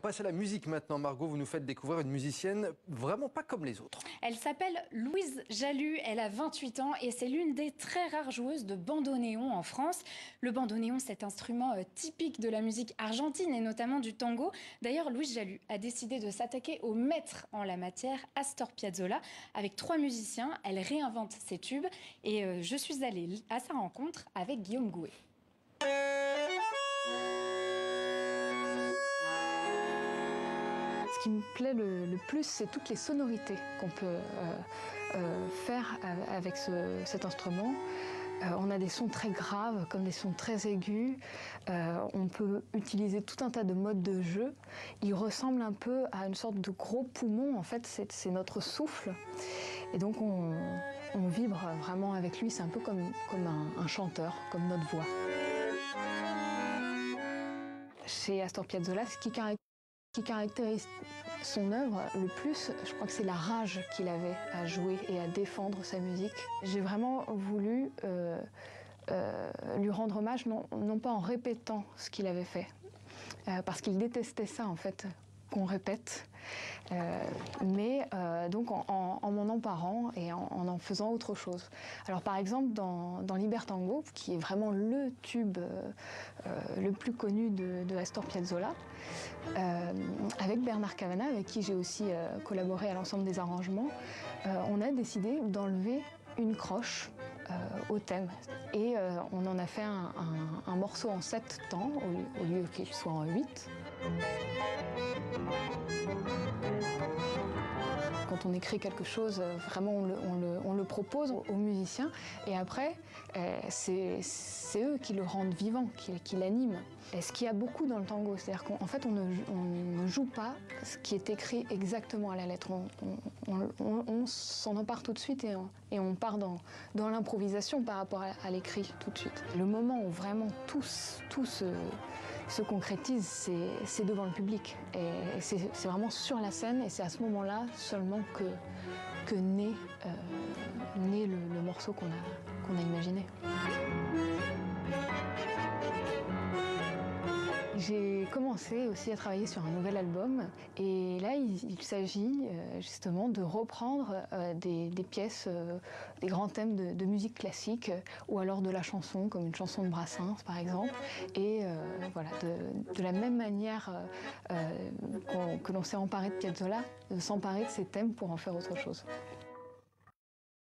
On passe à la musique maintenant. Margot, vous nous faites découvrir une musicienne vraiment pas comme les autres. Elle s'appelle Louise Jalut, elle a 28 ans et c'est l'une des très rares joueuses de bandoneon en France. Le bandoneon, c'est un instrument typique de la musique argentine et notamment du tango. D'ailleurs, Louise Jalut a décidé de s'attaquer au maître en la matière, Astor Piazzolla. Avec 3 musiciens, elle réinvente ses tubes et je suis allée à sa rencontre avec Guillaume Gouet. Ce qui me plaît le plus, c'est toutes les sonorités qu'on peut faire avec cet instrument. On a des sons très graves, comme des sons très aigus. On peut utiliser tout un tas de modes de jeu. Il ressemble un peu à une sorte de gros poumon. En fait, c'est notre souffle. Et donc, on vibre vraiment avec lui. C'est un peu comme un chanteur, comme notre voix. Chez Astor Piazzolla, ce qui caractérise son œuvre le plus, je crois que c'est la rage qu'il avait à jouer et à défendre sa musique. J'ai vraiment voulu lui rendre hommage, non pas en répétant ce qu'il avait fait, parce qu'il détestait ça en fait, qu'on répète, mais donc en m'en emparant et en faisant autre chose. Alors par exemple dans Libertango, qui est vraiment le tube le plus connu de Astor Piazzolla, avec Bernard Cavana, avec qui j'ai aussi collaboré à l'ensemble des arrangements, on a décidé d'enlever une croche au thème. Et on en a fait un morceau en 7 temps, au lieu qu'il soit en 8. Quand on écrit quelque chose, vraiment on le propose aux musiciens et après c'est eux qui le rendent vivant, qui l'animent. Et ce qu'il y a beaucoup dans le tango, c'est-à-dire qu'en fait on ne joue pas ce qui est écrit exactement à la lettre. On s'en empare tout de suite et on part dans l'improvisation par rapport à l'écrit tout de suite. Le moment où vraiment tout se concrétise, c'est devant le public. Et c'est vraiment sur la scène et c'est à ce moment-là seulement que naît le morceau qu'on a imaginé. J'ai commencé aussi à travailler sur un nouvel album et là il s'agit justement de reprendre des pièces, des grands thèmes de musique classique ou alors de la chanson comme une chanson de Brassens par exemple et voilà, de la même manière que l'on s'est emparé de Piazzolla, de s'emparer de ces thèmes pour en faire autre chose.